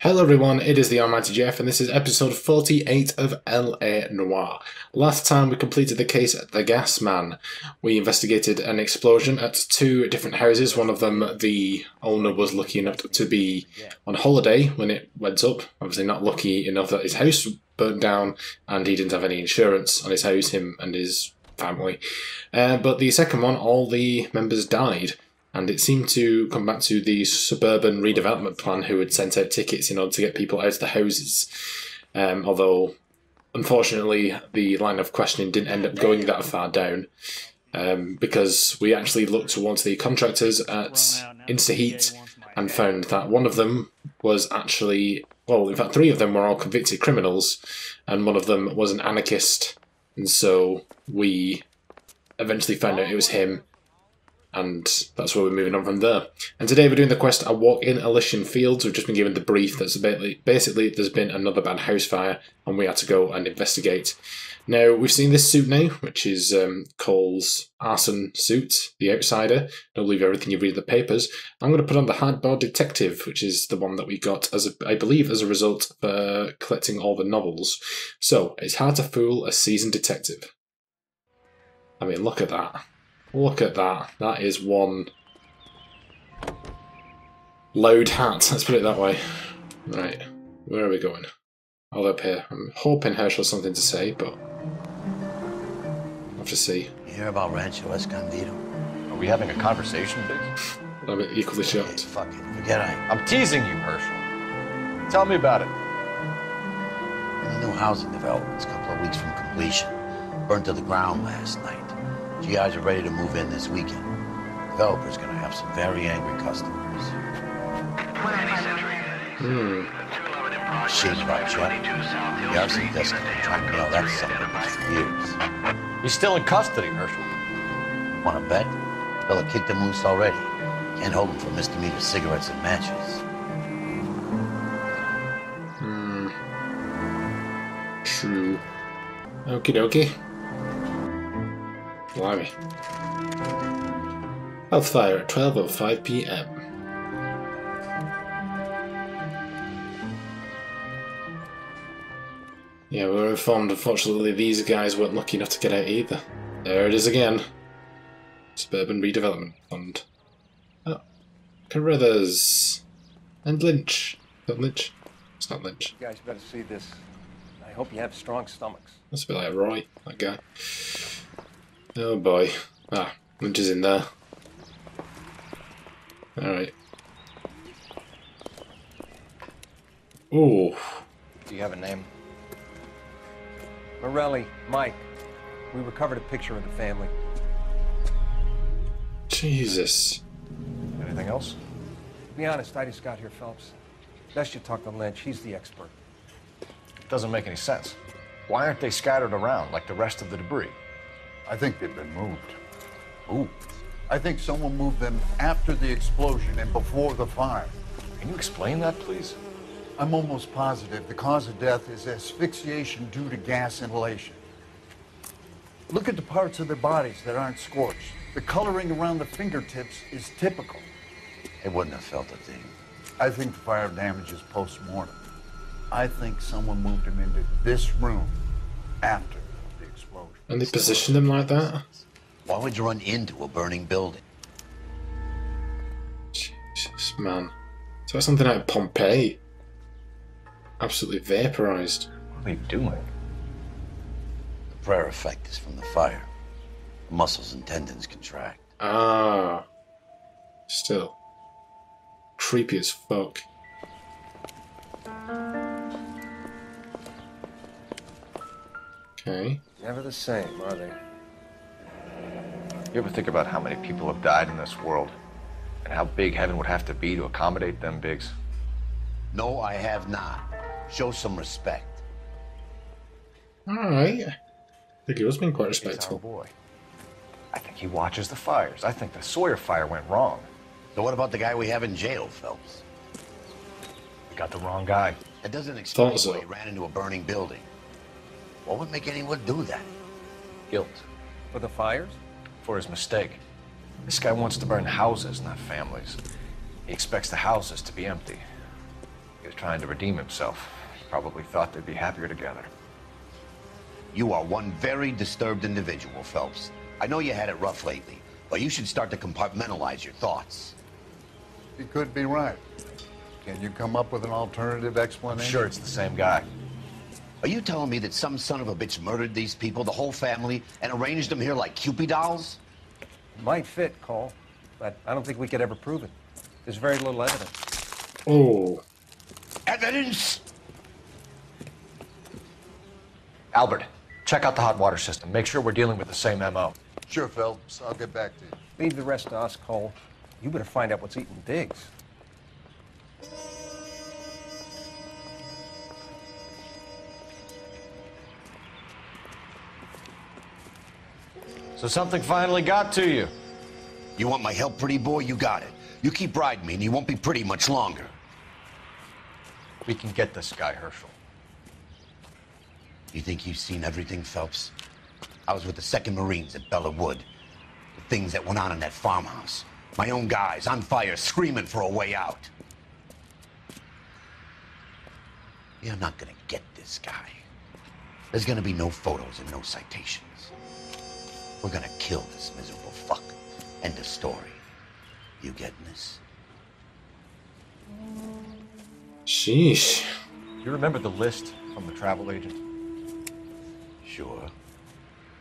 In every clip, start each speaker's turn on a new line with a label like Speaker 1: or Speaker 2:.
Speaker 1: Hello everyone, it is the Almighty Jeff, and this is episode 48 of LA Noire. Last time we completed the case at the Gas Man. We investigated an explosion at two different houses. One of them, the owner was lucky enough to be on holiday when it went up. Obviously not lucky enough that his house burnt down and he didn't have any insurance on his house, him and his family. But the second one, all the members died. And it seemed to come back to the suburban redevelopment plan who had sent out tickets in order to get people out of the houses. Although, unfortunately, the line of questioning didn't end up going that far down. Because we actually looked towards the contractors at Insta and found that one of them was actually, well, in fact, three of them were all convicted criminals, and one of them was an anarchist. And so we eventually found out it was him. And that's where we're moving on from there. And today we're doing the quest A Walk in Elysian Fields. We've just been given the brief that's basically there's been another bad house fire and we had to go and investigate. Now, we've seen this suit now, which is Cole's arson suit, the outsider. Don't believe everything you read in the papers. I'm going to put on the hardboard detective, which is the one that we got, I believe, as a result of collecting all the novels. So, it's hard to fool a seasoned detective. I mean, look at that. Look at that. That is one loud hat. Let's put it that way. Right. Where are we going? All up here. I'm hoping Herschel has something to say, but I'll have to see.
Speaker 2: You hear about Rancho Escondido?
Speaker 3: Are we having a conversation, Biggs?
Speaker 1: I'm equally shocked.
Speaker 2: Okay, fuck it. Forget
Speaker 3: I'm teasing you, Herschel. Tell me about it.
Speaker 2: The new housing development's a couple of weeks from completion. Burned to the ground last night. GIs are ready to move in this weekend. Developer's gonna have some very angry customers. Shit about Jeff. The arson desk has been trying to nail that son of a bitch for years.
Speaker 3: He's still in custody, Herschel.
Speaker 2: Wanna bet? Fella kicked him loose already. Can't hold him for misdemeanor cigarettes and matches.
Speaker 1: True. Okie dokie. Blimey. Health fire at 12:05 PM. Yeah, we were informed, unfortunately, these guys weren't lucky enough to get out either. There it is again. Suburban Redevelopment Fund. Oh. Carruthers. And Lynch. Is that Lynch? It's not Lynch.
Speaker 4: You guys better see this. I hope you have strong stomachs.
Speaker 1: That's a bit like Roy, that guy. Oh boy. Ah, Lynch is in there. Alright. Ooh.
Speaker 3: Do you have a name?
Speaker 4: Morelli, Mike. We recovered a picture of the family.
Speaker 1: Jesus.
Speaker 3: Anything else?
Speaker 4: To be honest, I just got here, Phelps. Best you talk to Lynch. He's the expert.
Speaker 3: It doesn't make any sense. Why aren't they scattered around like the rest of the debris?
Speaker 5: I think they've been moved.
Speaker 3: Ooh.
Speaker 5: I think someone moved them after the explosion and before the fire.
Speaker 3: Can you explain that, please?
Speaker 5: I'm almost positive the cause of death is asphyxiation due to gas inhalation. Look at the parts of their bodies that aren't scorched. The coloring around the fingertips is typical.
Speaker 2: They wouldn't have felt a thing.
Speaker 5: I think the fire damage is post-mortem. I think someone moved them into this room after the explosion.
Speaker 1: And they position them like that?
Speaker 2: Why would you run into a burning building?
Speaker 1: Jesus, man. It's like something out of Pompeii. Absolutely vaporized.
Speaker 3: What are they doing?
Speaker 2: The prayer effect is from the fire. The muscles and tendons contract.
Speaker 1: Ah. Still. Creepy as fuck. Okay.
Speaker 4: Never the same, are they?
Speaker 3: You ever think about how many people have died in this world? And how big heaven would have to be to accommodate them, Biggs?
Speaker 2: No, I have not. Show some respect.
Speaker 1: Alright. I think he was being quite
Speaker 3: He's our
Speaker 1: respectful.
Speaker 3: boy. I think he watches the fires. I think the Sawyer fire went wrong.
Speaker 2: So what about the guy we have in jail, Phelps?
Speaker 3: We got the wrong guy.
Speaker 2: That doesn't explain
Speaker 1: Thought so.
Speaker 2: why he ran into a burning building. What would make anyone do that?
Speaker 3: Guilt.
Speaker 4: For the fires?
Speaker 3: For his mistake. This guy wants to burn houses, not families. He expects the houses to be empty. was trying to redeem himself. Probably thought they'd be happier together.
Speaker 2: You are one very disturbed individual, Phelps. I know you had it rough lately, but you should start to compartmentalize your thoughts.
Speaker 5: He could be right. Can you come up with an alternative
Speaker 3: I'm
Speaker 5: explanation?
Speaker 3: sure it's the same guy.
Speaker 2: Are you telling me that some son of a bitch murdered these people, the whole family, and arranged them here like Cupid dolls?
Speaker 4: It might fit, Cole, but I don't think we could ever prove it. There's very little evidence.
Speaker 1: Oh.
Speaker 2: Evidence?
Speaker 3: Albert, check out the hot water system. Make sure we're dealing with the same MO.
Speaker 5: Sure, Phelps. I'll get back to you.
Speaker 4: Leave the rest to us, Cole. You better find out what's eating Diggs.
Speaker 3: So something finally got to you.
Speaker 2: You want my help, pretty boy? You got it. You keep riding me and you won't be pretty much longer.
Speaker 3: We can get this guy, Herschel.
Speaker 2: You think you've seen everything, Phelps? I was with the 2nd Marines at Bella Wood. The things that went on in that farmhouse. My own guys on fire, screaming for a way out. You're not gonna get this guy. There's gonna be no photos and no citations. We're gonna kill this miserable fuck. End of story. You getting this?
Speaker 1: Sheesh.
Speaker 3: You remember the list from the travel agent?
Speaker 2: Sure.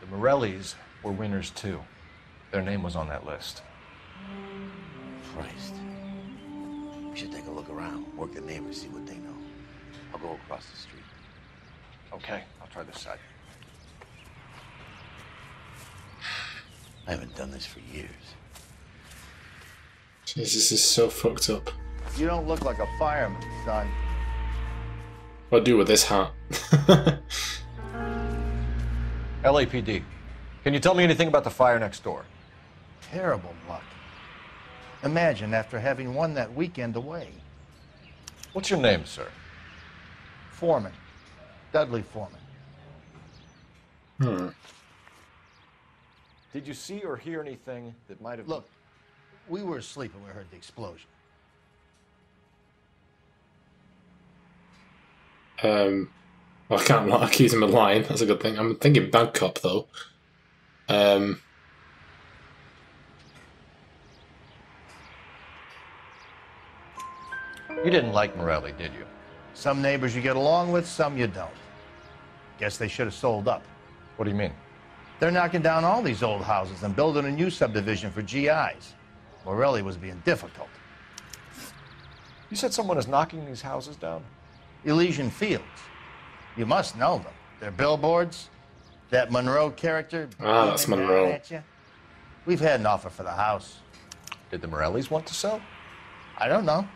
Speaker 3: The Morellis were winners too. Their name was on that list.
Speaker 2: Christ. We should take a look around, work the neighbors, see what they know. I'll go across the street.
Speaker 3: Okay, I'll try this side.
Speaker 2: I haven't done this for years.
Speaker 1: Jeez, this is so fucked up.
Speaker 5: You don't look like a fireman, son.
Speaker 1: What do I do with this hat?
Speaker 3: LAPD, can you tell me anything about the fire next door?
Speaker 6: Terrible luck. Imagine after having won that weekend away.
Speaker 3: What's your name, sir?
Speaker 6: Foreman. Dudley Foreman.
Speaker 3: Did you see or hear anything that might have...
Speaker 6: Look, we were asleep when we heard the explosion.
Speaker 1: Well, I can't accuse him of lying. That's a good thing. I'm thinking bad cop though.
Speaker 3: You didn't like Morelli, did you?
Speaker 6: Some neighbors you get along with, some you don't. Guess they should have sold up.
Speaker 3: What do you mean?
Speaker 6: They're knocking down all these old houses and building a new subdivision for GIs. Morelli was being difficult.
Speaker 3: You said someone is knocking these houses down?
Speaker 6: Elysian Fields. You must know them. They're billboards. That Monroe character.
Speaker 1: Ah, that's
Speaker 6: beaming down
Speaker 1: Monroe.
Speaker 6: at you. We've had an offer for the house.
Speaker 3: Did the Morellis want to sell?
Speaker 6: I don't know.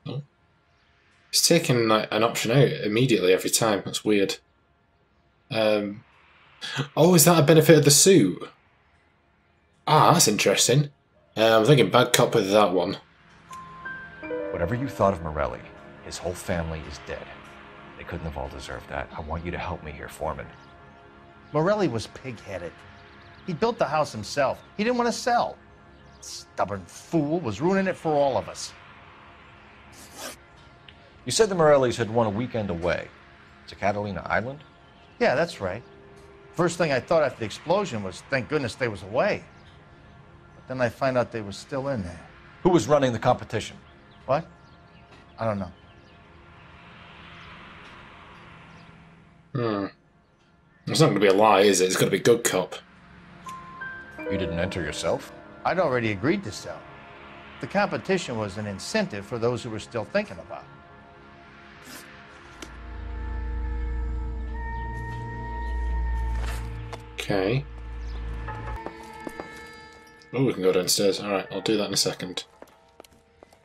Speaker 1: No. He's taking like, an option out immediately every time. That's weird. Oh, is that a benefit of the suit? Ah, that's interesting. I'm thinking bad cop with that one.
Speaker 3: Whatever you thought of Morelli, his whole family is dead. They couldn't have all deserved that. I want you to help me here, Foreman.
Speaker 6: Morelli was pig-headed. He built the house himself. He didn't want to sell. Stubborn fool was ruining it for all of us.
Speaker 3: You said the Morellis had won a weekend away to Catalina Island?
Speaker 6: Yeah, that's right. First thing I thought after the explosion was, thank goodness they was away. But then I find out they were still in there.
Speaker 3: Who was running the competition?
Speaker 6: What? I don't know.
Speaker 1: It's not going to be a lie, is it? It's got to be good cop.
Speaker 3: You didn't enter yourself?
Speaker 6: I'd already agreed to sell. The competition was an incentive for those who were still thinking about it.
Speaker 1: Okay. Oh, we can go downstairs. Alright, I'll do that in a second.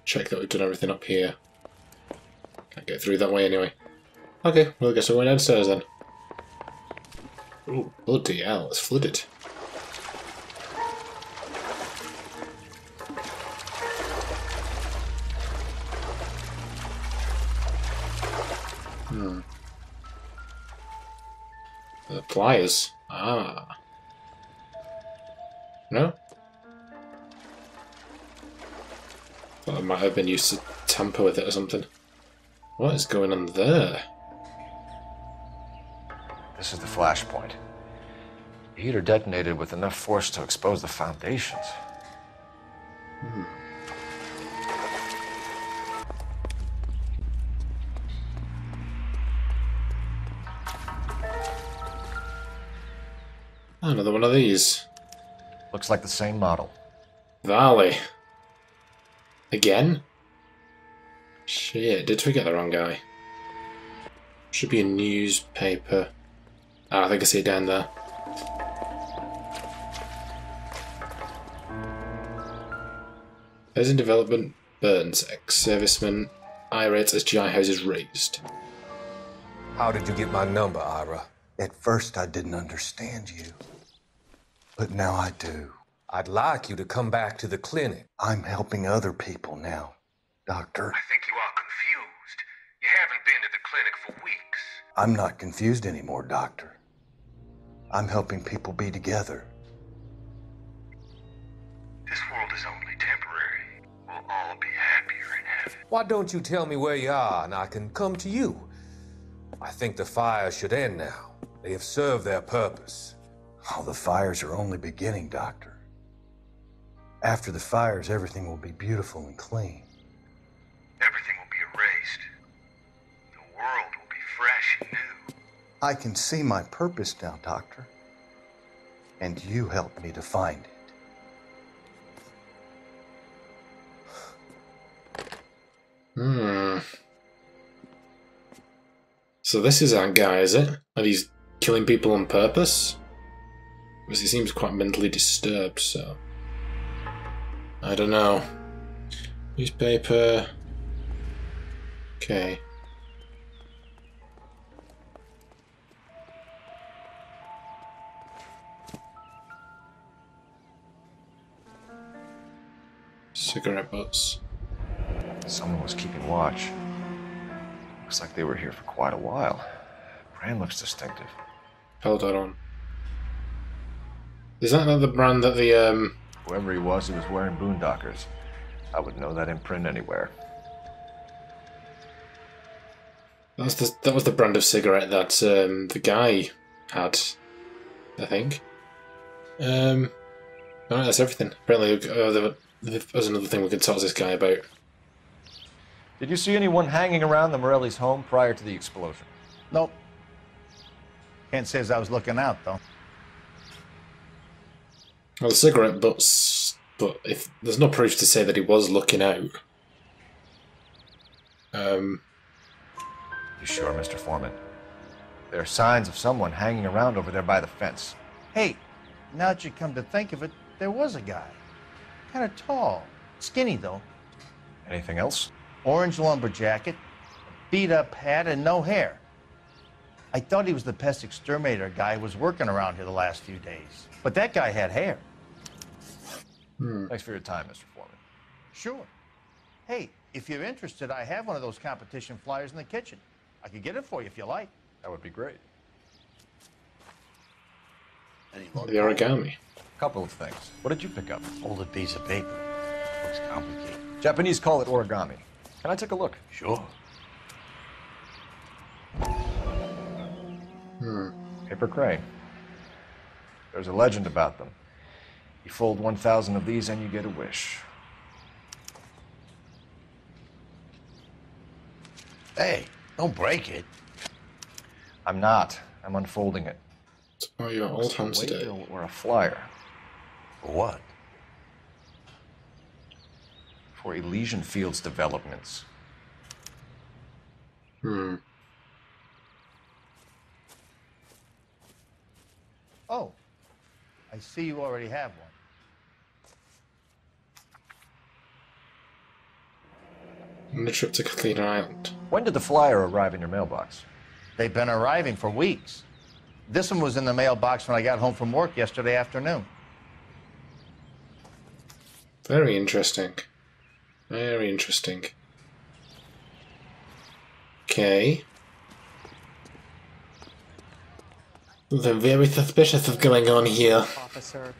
Speaker 1: Check that we've done everything up here. Can't get through that way anyway. Okay, well I guess we're going downstairs then. Oh, bloody hell, it's flooded. The pliers. Ah. No? Thought I might have been used to tamper with it or something. What is going on there?
Speaker 3: This is the flashpoint. The heater detonated with enough force to expose the foundations.
Speaker 1: Another one of these.
Speaker 3: Looks like the same model.
Speaker 1: Valley. Again? Shit, did we get the wrong guy? Should be a newspaper. Ah, I think I see it down there. Elysian Development burns. Ex-servicemen irate as GI houses raised.
Speaker 7: How did you get my number, Ira?
Speaker 8: At first, I didn't understand you. But now I do.
Speaker 7: I'd like you to come back to the clinic.
Speaker 8: I'm helping other people now, Doctor.
Speaker 7: I think you are confused. You haven't been to the clinic for weeks.
Speaker 8: I'm not confused anymore, Doctor. I'm helping people be together.
Speaker 7: This world is only temporary. We'll all be happier in heaven. Why don't you tell me where you are and I can come to you? I think the fires should end now. They have served their purpose.
Speaker 8: Oh, the fires are only beginning, Doctor. After the fires, everything will be beautiful and clean.
Speaker 7: Everything will be erased. The world will be fresh and new.
Speaker 8: I can see my purpose now, Doctor. And you helped me to find it.
Speaker 1: So this is our guy, is it? And he's killing people on purpose? Because he seems quite mentally disturbed, so... I don't know. Newspaper... Okay. Cigarette butts.
Speaker 3: Someone was keeping watch. Looks like they were here for quite a while. Brand looks distinctive.
Speaker 1: Hold on. Is that not the brand that the
Speaker 3: Whoever he was wearing boondockers. I would know that imprint anywhere.
Speaker 1: that was the brand of cigarette that the guy had, I think. Alright, that's everything. Apparently, there's another thing we could talk to this guy about.
Speaker 3: Did you see anyone hanging around the Morelli's home prior to the explosion?
Speaker 6: Nope. Can't say as I was looking out, though.
Speaker 1: Well, the cigarette butts, but if there's no proof to say that he was looking out.
Speaker 3: You sure, Mr. Foreman? There are signs of someone hanging around over there by the fence.
Speaker 6: Hey, now that you come to think of it, there was a guy. Kind of tall. Skinny, though.
Speaker 3: Anything else?
Speaker 6: Orange lumber jacket, beat-up hat, and no hair. I thought he was the pest exterminator guy who was working around here the last few days. But that guy had hair.
Speaker 3: Thanks for your time, Mr. Foreman.
Speaker 6: Sure. Hey, if you're interested, I have one of those competition flyers in the kitchen. I could get it for you if you like.
Speaker 3: That would be great.
Speaker 1: The origami.
Speaker 3: Couple of things. What did you pick up?
Speaker 2: Folded piece of paper. Looks complicated.
Speaker 3: Japanese call it origami. Can I take a look?
Speaker 2: Sure.
Speaker 3: Paper crane. There's a legend about them. You fold 1,000 of these and you get a wish.
Speaker 2: Hey, don't break it.
Speaker 3: I'm not. I'm unfolding it.
Speaker 1: Oh, your old
Speaker 3: It's a
Speaker 1: hands today.
Speaker 3: waybill or a flyer
Speaker 2: For what?
Speaker 3: for Elysian Fields Developments.
Speaker 6: Oh, I see you already have one.
Speaker 1: On a trip to Catalina Island.
Speaker 3: When did the flyer arrive in your mailbox?
Speaker 6: They've been arriving for weeks. This one was in the mailbox when I got home from work yesterday afternoon.
Speaker 1: Very interesting. Very interesting. Okay. Something very suspicious is going on here.
Speaker 9: Officer.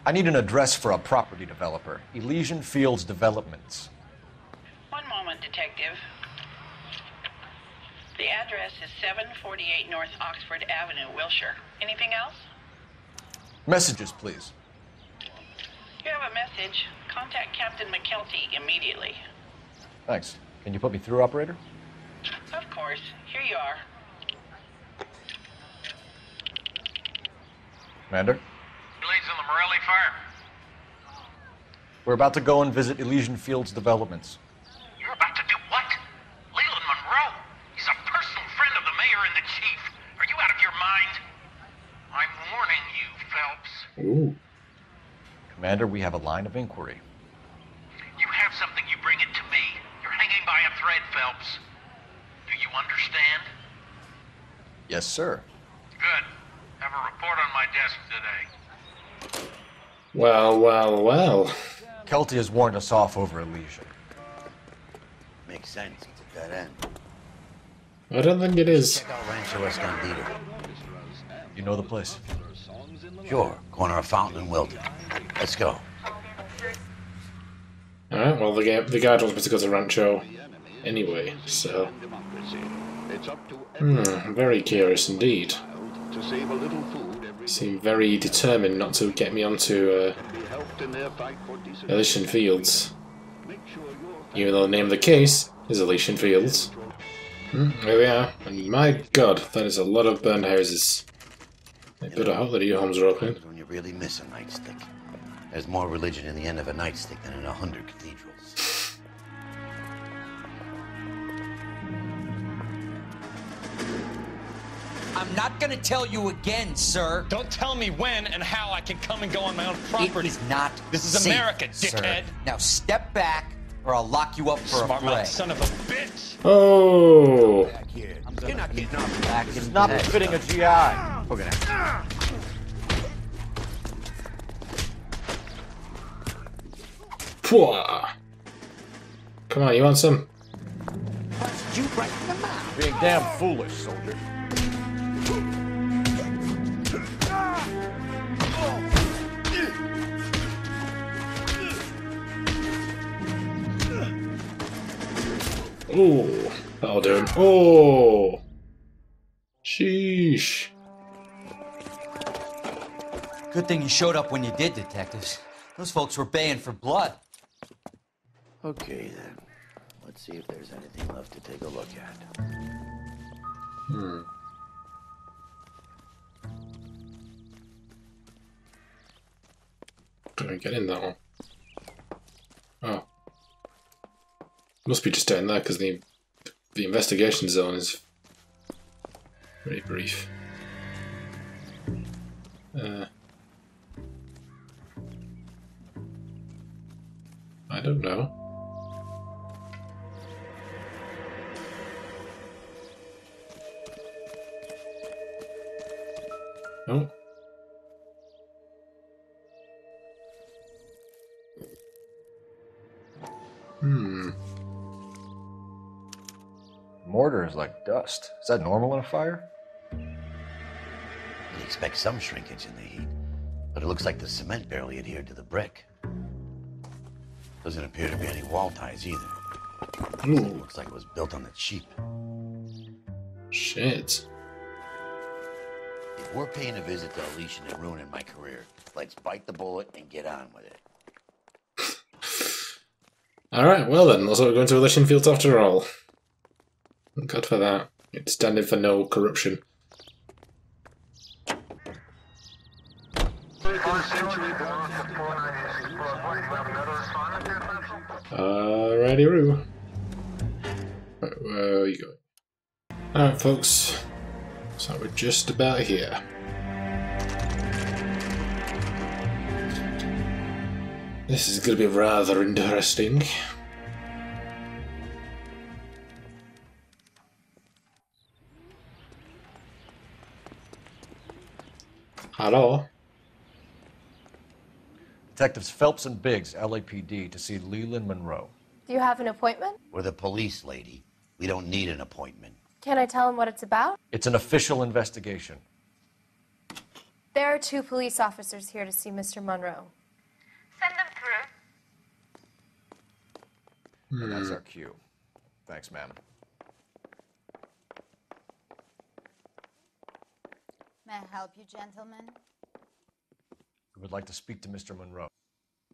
Speaker 3: I need an address for a property developer. Elysian Fields Development.
Speaker 9: One moment, Detective. The address is 748 North Oxford Avenue, Wilshire. Anything else?
Speaker 3: Messages, please.
Speaker 9: You have a message. Contact Captain McKelty immediately.
Speaker 3: Thanks. Can you put me through, operator?
Speaker 9: Of course. Here you are.
Speaker 3: Commander?
Speaker 10: Leads on the Morelli fire.
Speaker 3: We're about to go and visit Elysian Fields Developments.
Speaker 10: You're about to do what? Leland Monroe? He's a personal friend of the mayor and the chief. Are you out of your mind? I'm warning you, Phelps.
Speaker 1: Ooh.
Speaker 3: Commander, we have a line of inquiry.
Speaker 10: You have something, you bring it to me. You're hanging by a thread, Phelps. Do you understand?
Speaker 3: Yes, sir.
Speaker 10: Good. Have a report on my desk today.
Speaker 1: Well, well, well.
Speaker 3: Kelty has warned us off over Elysian.
Speaker 2: Makes sense. It's a dead end.
Speaker 1: I don't think it is.
Speaker 2: Check out Rancho Escondido.
Speaker 3: You know the place?
Speaker 2: Sure. Corner of Fountain and Wilton. Let's go.
Speaker 1: Alright, well, the guide wants me to go to Rancho anyway, so... very curious indeed. Seem very determined not to get me onto Elysian Fields. Even though the name of the case is Elysian Fields. There we are. And my god, that is a lot of burned houses. I better hope that your homes are open.
Speaker 2: When you really miss a nightstick. There's more religion in the end of a nightstick than in 100 cathedrals.
Speaker 11: I'm not gonna tell you again, sir.
Speaker 12: Don't tell me when and how I can come and go on my own property.
Speaker 11: It is not
Speaker 12: This is
Speaker 11: safe,
Speaker 12: America, dickhead.
Speaker 11: Sir. Now step back, or I'll lock you up for a
Speaker 12: Smart
Speaker 11: fray.
Speaker 12: mouth son of a bitch.
Speaker 1: Oh!
Speaker 2: You're not getting off the back.
Speaker 3: It's not befitting a GI.
Speaker 2: We're gonna have
Speaker 1: Pwah. Come on, you want some?
Speaker 11: You right in the mouth.
Speaker 3: Being damn foolish, soldier.
Speaker 1: Ooh, that'll do him. Oh! Sheesh.
Speaker 11: Good thing you showed up when you did, detectives. Those folks were baying for blood.
Speaker 2: Okay, then. Let's see if there's anything left to take a look at.
Speaker 1: Don't get in that one. Oh. Must be just down there because the investigation zone is very brief. I don't know. No.
Speaker 3: Mortar is like dust. Is that normal in a fire?
Speaker 2: You'd expect some shrinkage in the heat, but it looks like the cement barely adhered to the brick. Doesn't appear to be any wall ties either. It looks like it was built on the cheap.
Speaker 1: Shit.
Speaker 2: If we're paying a visit to Elysian and ruining my career, let's bite the bullet and get on with it.
Speaker 1: Alright, well then, looks like we're going to Elysian Fields after all. God for that. It's standing for no corruption. Alrighty-roo. Right, where are you going? Alright, folks. So we're just about here. This is going to be rather interesting. Hello?
Speaker 3: Detectives Phelps and Biggs, LAPD, to see Leland Monroe.
Speaker 13: Do you have an appointment?
Speaker 2: We're the police, lady. We don't need an appointment.
Speaker 13: Can I tell him what it's about?
Speaker 3: It's an official investigation.
Speaker 13: There are 2 police officers here to see Mr. Monroe.
Speaker 9: Send them through.
Speaker 3: And that's our cue. Thanks, ma'am.
Speaker 14: May I help you, gentlemen?
Speaker 3: We would like to speak to Mr. Monroe.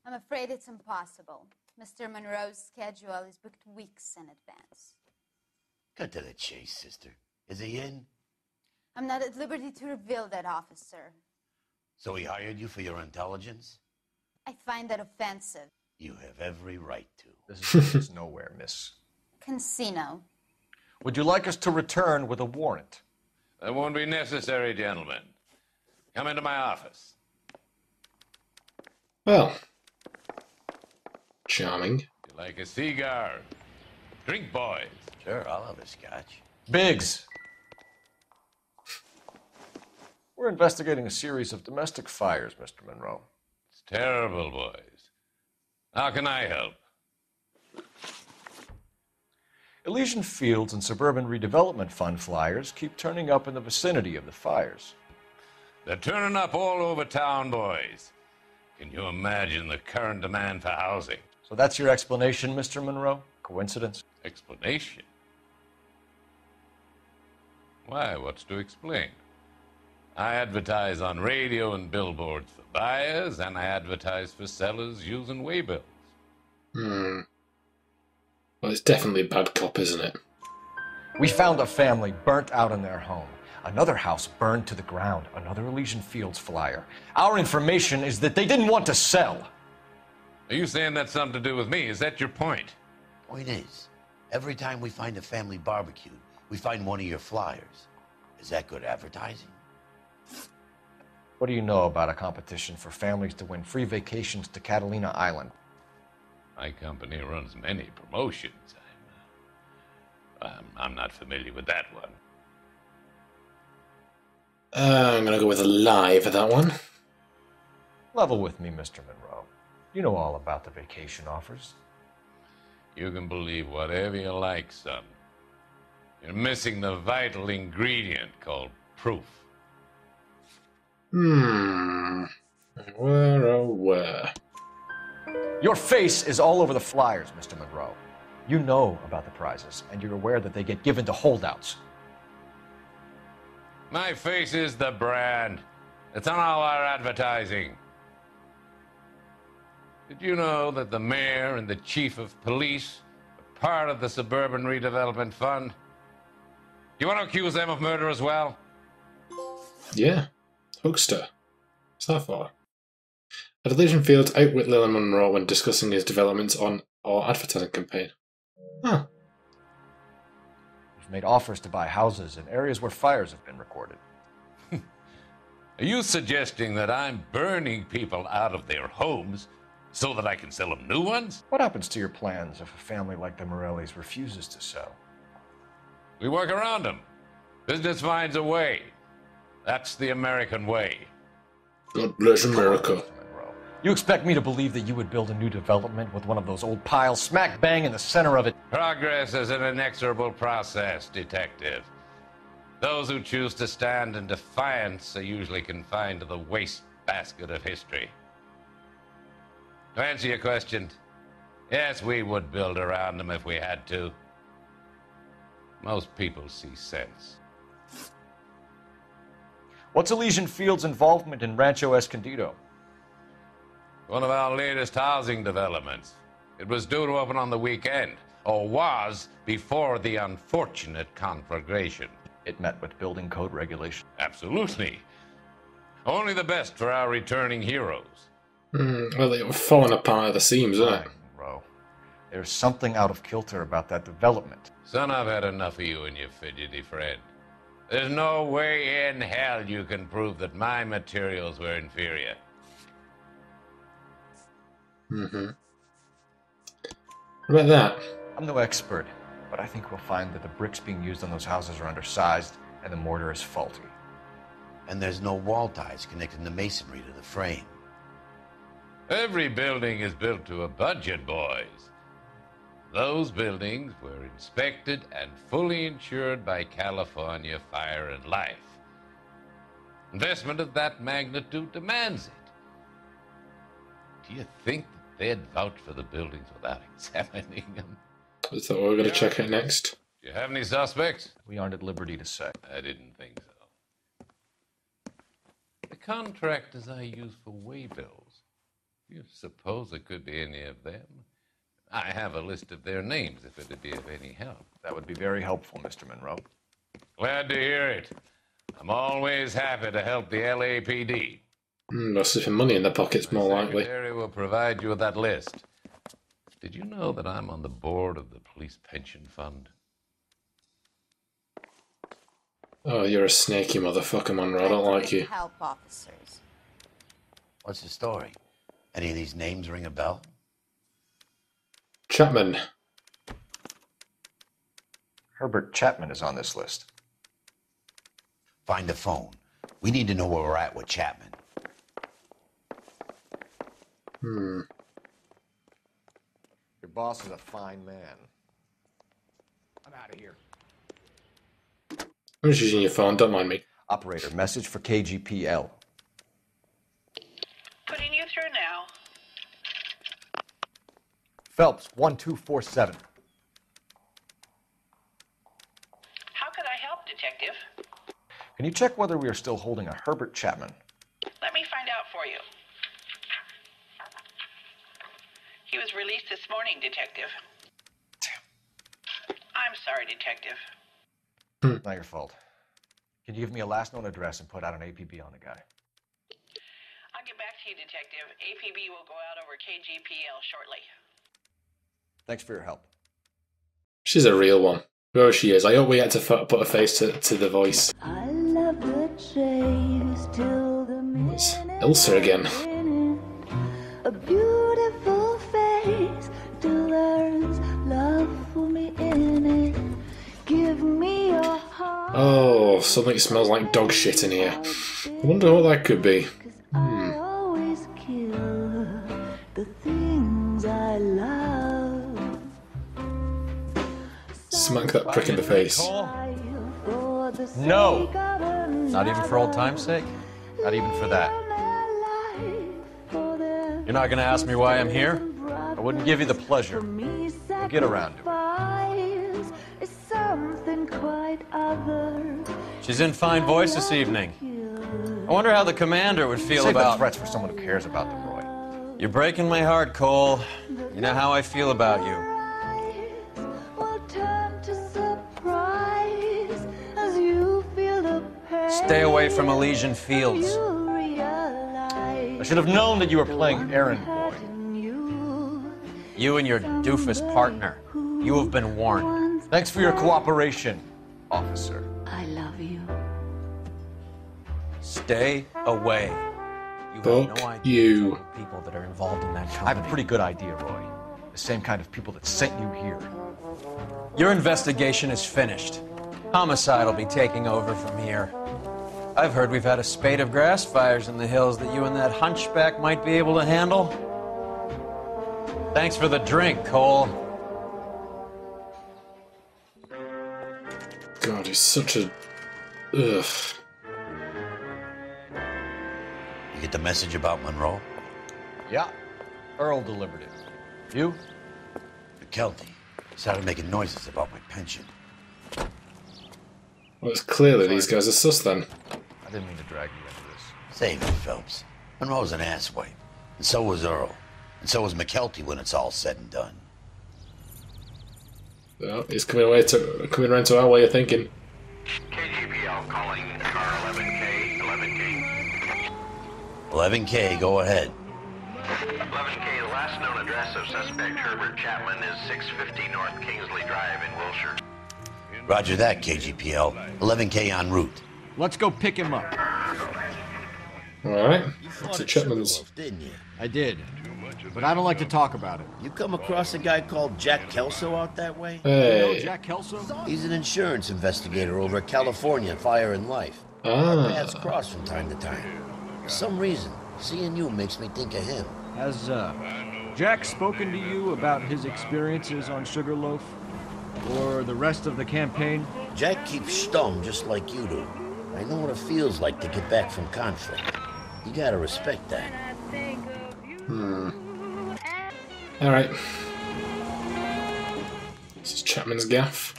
Speaker 14: I'm afraid it's impossible. Mr. Monroe's schedule is booked weeks in advance.
Speaker 2: Cut to the chase, sister. Is he in?
Speaker 14: I'm not at liberty to reveal that, officer.
Speaker 2: So he hired you for your intelligence?
Speaker 14: I find that offensive.
Speaker 2: You have every right to.
Speaker 3: This is nowhere, miss.
Speaker 14: Casino.
Speaker 3: Would you like us to return with a warrant?
Speaker 7: That won't be necessary, gentlemen. Come into my office.
Speaker 1: Well, charming.
Speaker 7: You like a cigar? Drink, boys.
Speaker 2: Sure, I'll have a scotch.
Speaker 3: Biggs! We're investigating a series of domestic fires, Mr. Monroe.
Speaker 7: It's terrible, boys. How can I help?
Speaker 3: Elysian Fields and Suburban Redevelopment Fund flyers keep turning up in the vicinity of the fires.
Speaker 7: They're turning up all over town, boys. Can you imagine the current demand for housing?
Speaker 3: So that's your explanation, Mr. Monroe? Coincidence?
Speaker 7: Explanation? Why, what's to explain? I advertise on radio and billboards for buyers, and I advertise for sellers using waybills.
Speaker 1: Well, it's definitely bad cop, isn't it?
Speaker 3: We found a family burnt out in their home. Another house burned to the ground. Another Elysian Fields flyer. Our information is that they didn't want to sell.
Speaker 7: Are you saying that's something to do with me? Is that your point?
Speaker 2: Point is, every time we find a family barbecued, we find one of your flyers. Is that good advertising?
Speaker 3: What do you know about a competition for families to win free vacations to Catalina Island?
Speaker 7: My company runs many promotions. I'm not familiar with that one.
Speaker 1: I'm going to go with a lie for that one.
Speaker 3: Level with me, Mr. Monroe. You know all about the vacation offers.
Speaker 7: You can believe whatever you like, son. You're missing the vital ingredient called proof.
Speaker 1: Where, oh, where?
Speaker 3: Your face is all over the flyers, Mr. Monroe. You know about the prizes, and you're aware that they get given to holdouts.
Speaker 7: My face is the brand. It's on all our advertising. Did you know that the mayor and the chief of police are part of the Suburban Redevelopment Fund? Do you want to accuse them of murder as well?
Speaker 1: Yeah. Huckster. What's that for? At Elysian Fields, outwit Leland Monroe when discussing his developments on our advertising campaign. Huh.
Speaker 3: We've made offers to buy houses in areas where fires have been recorded.
Speaker 7: Are you suggesting that I'm burning people out of their homes so that I can sell them new ones?
Speaker 3: What happens to your plans if a family like the Morellis refuses to sell?
Speaker 7: We work around them. Business finds a way. That's the American way.
Speaker 1: God bless America.
Speaker 3: You expect me to believe that you would build a new development with one of those old piles smack bang in the center of it?
Speaker 7: Progress is an inexorable process, detective. Those who choose to stand in defiance are usually confined to the wastebasket of history. To answer your question, yes, we would build around them if we had to. Most people see sense.
Speaker 3: What's Elysian Fields' involvement in Rancho Escondido?
Speaker 7: One of our latest housing developments. It was due to open on the weekend, or was before the unfortunate conflagration.
Speaker 3: It met with building code regulation.
Speaker 7: Absolutely. Only the best for our returning heroes.
Speaker 1: Well, they were falling apart at the seams, aren't they?
Speaker 3: Bro, there's something out of kilter about that development.
Speaker 7: Son, I've had enough of you and your fidgety friend. There's no way in hell you can prove that my materials were inferior.
Speaker 1: What about that?
Speaker 3: I'm no expert, but I think we'll find that the bricks being used on those houses are undersized and the mortar is faulty.
Speaker 2: And there's no wall ties connecting the masonry to the frame.
Speaker 7: Every building is built to a budget, boys. Those buildings were inspected and fully insured by California Fire and Life.
Speaker 15: Investment of that magnitude demands it. Do you think that they'd vouch for the buildings without examining them?
Speaker 1: I thought we were going to check it next.
Speaker 15: Do you have any suspects?
Speaker 3: We aren't at liberty to say.
Speaker 15: I didn't think so. The contractors I use for way bills. Do you suppose it could be any of them? I have a list of their names if it'd be of any help.
Speaker 3: That would be very helpful, Mr. Monroe.
Speaker 15: Glad to hear it. I'm always happy to help the LAPD.
Speaker 1: They're slipping money in their pockets, more likely.
Speaker 15: The secretary will provide you with that list. Did you know that I'm on the board of the police pension fund?
Speaker 1: Oh, you're a snaky motherfucker, Monroe. I don't like you.
Speaker 14: Help officers.
Speaker 2: What's the story? Any of these names ring a bell?
Speaker 1: Chapman.
Speaker 3: Herbert Chapman is on this list.
Speaker 2: Find the phone. We need to know where we're at with Chapman.
Speaker 3: Your boss is a fine man. I'm out of here.
Speaker 1: I'm just using your phone, don't mind me.
Speaker 3: Operator, message for KGPL.
Speaker 9: Putting you through now.
Speaker 3: Phelps, 1247.
Speaker 9: How could I help, Detective?
Speaker 3: Can you check whether we are still holding a Herbert Chapman?
Speaker 9: Let me find out for you. He was released this morning, Detective. Damn. I'm sorry, Detective.
Speaker 3: Not your fault. Can you give me a last known address and put out an APB on the guy?
Speaker 9: I'll get back to you, Detective. APB will go out over KGPL shortly.
Speaker 3: Thanks for your help.
Speaker 1: She's a real one. Whoever she is. I hope we had to put a face to the voice.
Speaker 16: I love the chase till the
Speaker 1: It's Ilsa again.
Speaker 16: a beautiful face till there's love for me in it. Give me your heart.
Speaker 1: Oh, something smells like dog shit in here. I wonder what that could be.
Speaker 16: I always kill the things I love.
Speaker 1: Smack that prick in the face.
Speaker 3: No! Not even for old time's sake? Not even for that. You're not gonna ask me why I'm here? I wouldn't give you the pleasure. We'll get around to it. She's in fine voice this evening. I wonder how the commander would feel
Speaker 6: Save
Speaker 3: about...
Speaker 6: the threats for someone who cares about them, Roy.
Speaker 3: You're breaking my heart, Cole. You know how I feel about you. Stay away from Elysian Fields. I should have known that you were playing errand boy. You and your doofus partner. You have been warned. Thanks for your cooperation, officer.
Speaker 16: I love you.
Speaker 3: Stay away. You
Speaker 1: Fuck
Speaker 3: have no idea
Speaker 1: you.
Speaker 3: the people that are involved in that company. I have a pretty good idea, Roy. The same kind of people that sent you here. Your investigation is finished. Homicide will be taking over from here. I've heard we've had a spate of grass fires in the hills that you and that hunchback might be able to handle. Thanks for the drink, Cole.
Speaker 1: God, he's such a... Ugh.
Speaker 2: You get the message about Monroe?
Speaker 3: Yeah. Earl delivered it. You?
Speaker 2: McKelty started making noises about my pension.
Speaker 1: Well, it's clearly these guys are sus then.
Speaker 3: I didn't mean to drag you into this.
Speaker 2: Save it, Phelps. Monroe's an asswipe. And so was Earl. And so was McKelty when it's all said and done.
Speaker 1: Well, he's coming around to our way of thinking.
Speaker 10: KGPL calling car 11K, 11K.
Speaker 2: 11K, go ahead.
Speaker 10: 11K, the last known address of suspect Herbert Chapman is 650 North Kingsley Drive in Wilshire.
Speaker 2: Roger that, KGPL. 11K en route.
Speaker 17: Let's go pick him up.
Speaker 1: Alright, to Chapman's.
Speaker 18: Didn't you?
Speaker 17: I did, but I don't like to talk about it.
Speaker 18: You come across a guy called Jack Kelso out that way?
Speaker 1: Hey.
Speaker 17: You know Jack Kelso?
Speaker 18: He's an insurance investigator over at California Fire and Life. Our paths cross from time to time. For some reason, seeing you makes me think of him.
Speaker 17: Has Jack spoken to you about his experiences on Sugarloaf? Or the rest of the campaign?
Speaker 18: Jack keeps stum just like you do. I I know what it feels like to get back from conflict. You gotta respect that.
Speaker 1: Alright. This is Chapman's gaff.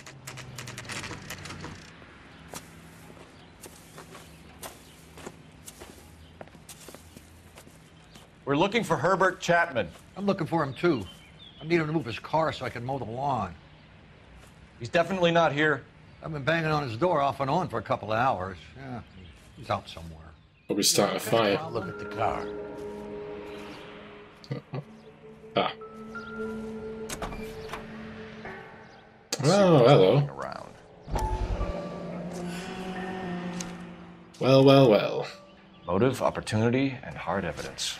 Speaker 3: We're looking for Herbert Chapman.
Speaker 5: I'm looking for him, too. I need him to move his car so I can mow the lawn.
Speaker 3: He's definitely not here.
Speaker 5: I've been banging on his door off and on for a couple of hours. Yeah, he's out somewhere.
Speaker 1: Probably start a fire.
Speaker 18: Look at the car.
Speaker 1: Ah. Oh, hello. Well, well, well.
Speaker 3: Motive, opportunity, and hard evidence.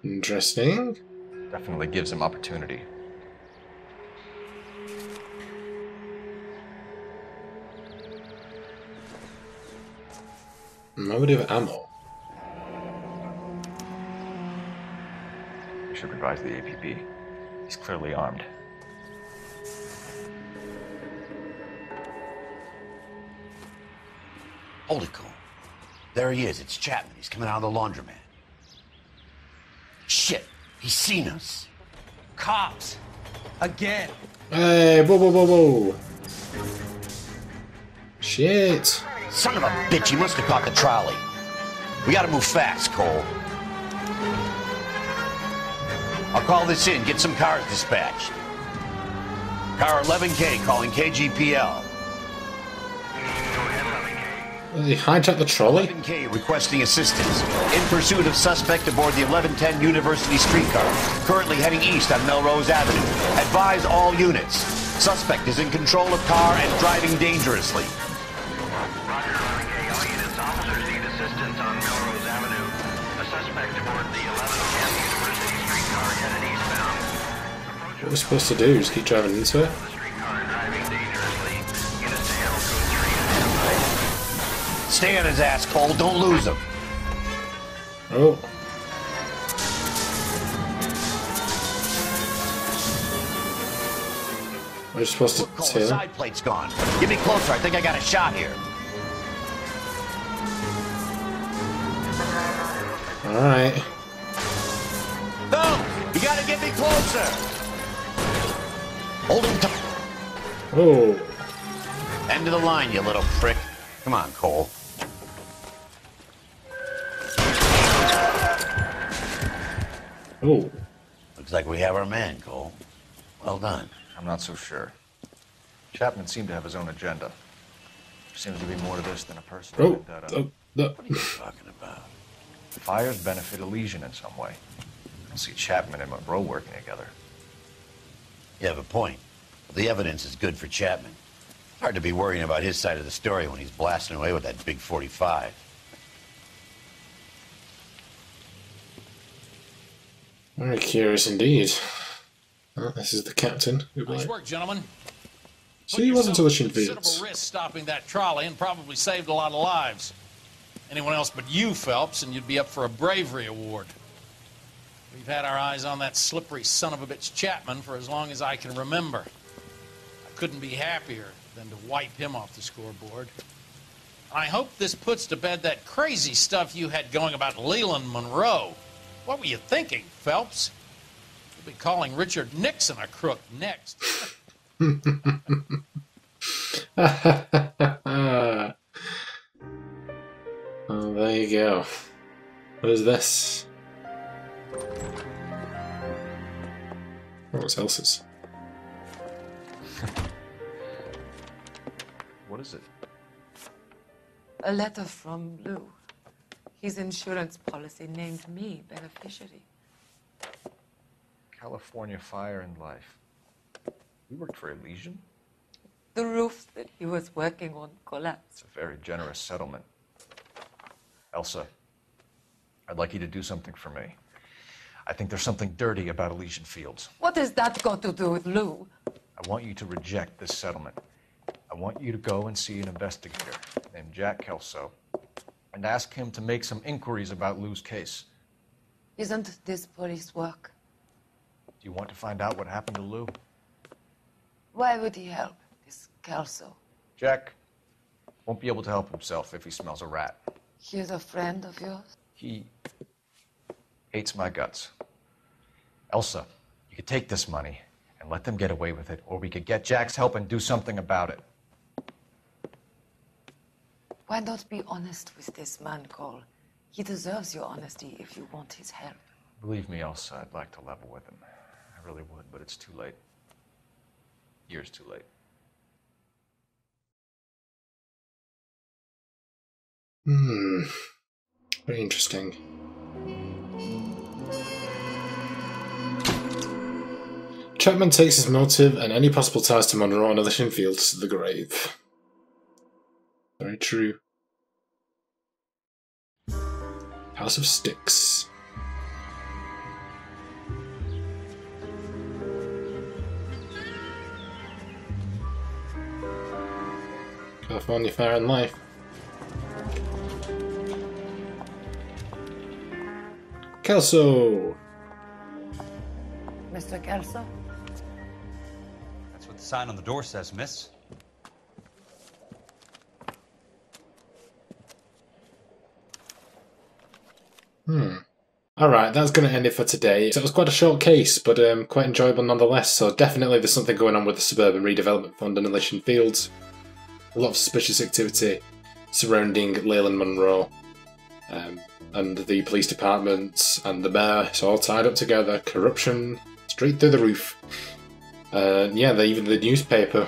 Speaker 1: Interesting.
Speaker 3: Definitely gives him opportunity.
Speaker 1: Motive ammo.
Speaker 3: We should revise the APB. He's clearly armed.
Speaker 18: Hold it, Cole. There he is. It's Chapman. He's coming out of the laundromat. Shit. He's seen us.
Speaker 6: Cops. Again.
Speaker 1: Hey, whoa, whoa, whoa, whoa. Shit.
Speaker 18: Son of a bitch. He must have caught the trolley. We gotta move fast, Cole. I'll call this in. Get some cars dispatched. Car 11K calling KGPL.
Speaker 1: He hijacked the trolley?
Speaker 18: 11K requesting assistance. In pursuit of suspect aboard the 1110 University streetcar. Currently heading east on Melrose Avenue. Advise all units. Suspect is in control of car and driving dangerously.
Speaker 10: Roger, 11K. All units, officers need assistance on Melrose Avenue. A suspect aboard the 1110 University streetcar headed eastbound.
Speaker 1: What are we supposed to do? Just keep driving into it?
Speaker 18: Stay on his ass, Cole. Don't lose him.
Speaker 1: Oh. Are you supposed to
Speaker 18: Cole, the
Speaker 1: tail?
Speaker 18: side plate's gone. Get me closer. I think I got a shot here.
Speaker 1: Alright.
Speaker 18: No! You gotta get me closer! Hold him tight.
Speaker 1: Oh.
Speaker 18: End of the line, you little prick. Come on, Cole.
Speaker 1: Oh.
Speaker 18: Looks like we have our man, Cole. Well done.
Speaker 3: I'm not so sure. Chapman seemed to have his own agenda. There seems to be more to this than a personal vendetta.
Speaker 18: What are you talking about?
Speaker 3: The fires benefit Elysian in some way. I don't see Chapman and Monroe working together.
Speaker 18: You have a point. The evidence is good for Chapman. Hard to be worrying about his side of the story when he's blasting away with that big 45.
Speaker 1: Very curious indeed. Oh, this is the captain.
Speaker 12: Nice work, gentlemen.
Speaker 1: So he wasn't Elysian Fields.
Speaker 12: Considerable risk stopping that trolley and probably saved a lot of lives. Anyone else but you, Phelps, and you'd be up for a bravery award. We've had our eyes on that slippery son of a bitch Chapman for as long as I can remember. I couldn't be happier than to wipe him off the scoreboard. I hope this puts to bed that crazy stuff you had going about Leland Monroe. What were you thinking, Phelps? You'll be calling Richard Nixon a crook next.
Speaker 1: Oh, there you go. What is this? Oh, it's Elsa's.
Speaker 3: What is it?
Speaker 19: A letter from Lou. His insurance policy named me beneficiary.
Speaker 3: California Fire and Life. You worked for Elysian?
Speaker 19: The roof that he was working on collapsed.
Speaker 3: It's a very generous settlement. Elsa, I'd like you to do something for me. I think there's something dirty about Elysian Fields.
Speaker 19: What has that got to do with Lou?
Speaker 3: I want you to reject this settlement. I want you to go and see an investigator named Jack Kelso and ask him to make some inquiries about Lou's case.
Speaker 19: Isn't this police work?
Speaker 6: Do you want to find out what happened to Lou?
Speaker 19: Why would he help, this Kelso?
Speaker 6: Jack won't be able to help himself if he smells a rat.
Speaker 19: He's a friend of yours?
Speaker 6: He hates my guts. Elsa, you could take this money and let them get away with it, or we could get Jack's help and do something about it.
Speaker 19: Why not be honest with this man, Cole? He deserves your honesty if you want his help.
Speaker 6: Believe me, Elsa, I'd like to level with him. I really would, but it's too late. Years too late.
Speaker 1: Very interesting. Chapman takes his motive and any possible ties to Monroe and Elysian Fields to the grave. Very true. House of Sticks. California Fair and Life. Kelso!
Speaker 19: Mr. Kelso?
Speaker 11: That's what the sign on the door says, miss.
Speaker 1: Alright, that's going to end it for today. So it was quite a short case, but quite enjoyable nonetheless, so definitely there's something going on with the Suburban Redevelopment Fund and Elysian Fields. A lot of suspicious activity surrounding Leland Monroe, and the police department and the mayor. It's all tied up together. Corruption straight through the roof. Yeah, even the newspaper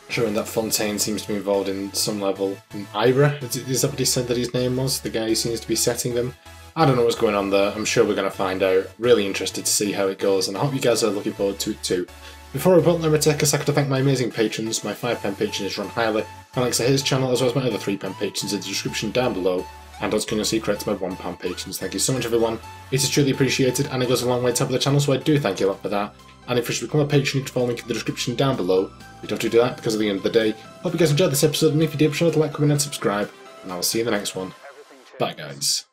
Speaker 1: showing that Fontaine seems to be involved in some level. And Ira, is that what he said that his name was? The guy who seems to be setting them? I don't know what's going on there. I'm sure we're going to find out. Really interested to see how it goes, and I hope you guys are looking forward to it too. Before I put, let me take a second to thank my amazing patrons. My 5 patron is Ron Hiley, my links to his channel as well as my other 3 patrons in the description down below, and as King of Secrets, my £1 patrons. Thank you so much everyone. It is truly appreciated, and it goes a long way to help the channel, so I do thank you a lot for that. And if you should become a patron, you can follow link in the description down below. You don't have to do that because at the end of the day, hope you guys enjoyed this episode, and if you did, be sure to like, comment and subscribe, and I will see you in the next one. Bye guys.